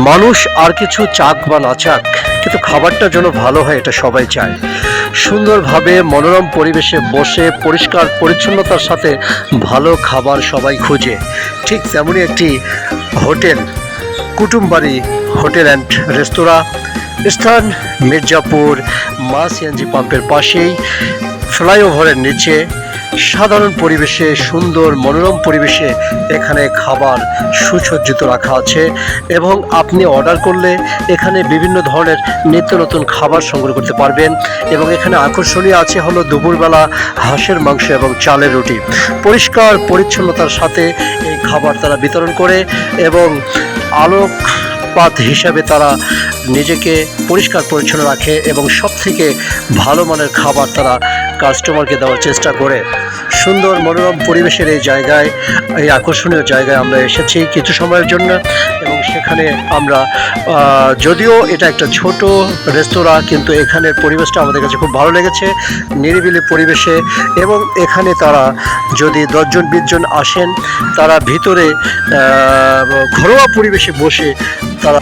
মানুষ আর কিছু চাক বা না চাক, কিন্তু খাবারটা যেন ভালো হয় এটা সবাই চায়। সুন্দরভাবে মনোরম পরিবেশে বসে পরিষ্কার পরিচ্ছন্নতার সাথে ভালো খাবার সবাই খোঁজে। ঠিক তেমনই একটি হোটেল, কুটুমবাড়ি হোটেল অ্যান্ড রেস্তোরাঁ, স্থান মির্জাপুর মা সিএনজি পাম্পের পাশেই, ফ্লাইওভারের নিচে, সাধারণ পরিবেশে, সুন্দর মনোরম পরিবেশে এখানে খাবার সুসজ্জিত রাখা আছে। এবং আপনি অর্ডার করলে এখানে বিভিন্ন ধরনের নিত্য নতুন খাবার সংগ্রহ করতে পারবেন। এবং এখানে আকর্ষণীয় আছে হলো দুপুরবেলা হাঁসের মাংস এবং চালের রুটি। পরিষ্কার পরিচ্ছন্নতার সাথে এই খাবার তারা বিতরণ করে এবং আলোকপাত হিসাবে তারা নিজেকে পরিষ্কার পরিচ্ছন্ন রাখে এবং সবথেকে ভালো মানের খাবার তারা কাস্টমারকে দেওয়ার চেষ্টা করে। সুন্দর মনোরম পরিবেশের এই জায়গায়, এই আকর্ষণীয় জায়গায় আমরা এসেছি কিছু সময়ের জন্য। এবং সেখানে আমরা যদিও এটা একটা ছোট রেস্তোরাঁ, কিন্তু এখানের পরিবেশটা আমাদের কাছে খুব ভালো লেগেছে, নিরিবিলি পরিবেশে। এবং এখানে তারা যদি 10 জন 20 জন আসেন, তারা ভিতরে ঘরোয়া পরিবেশে বসে তারা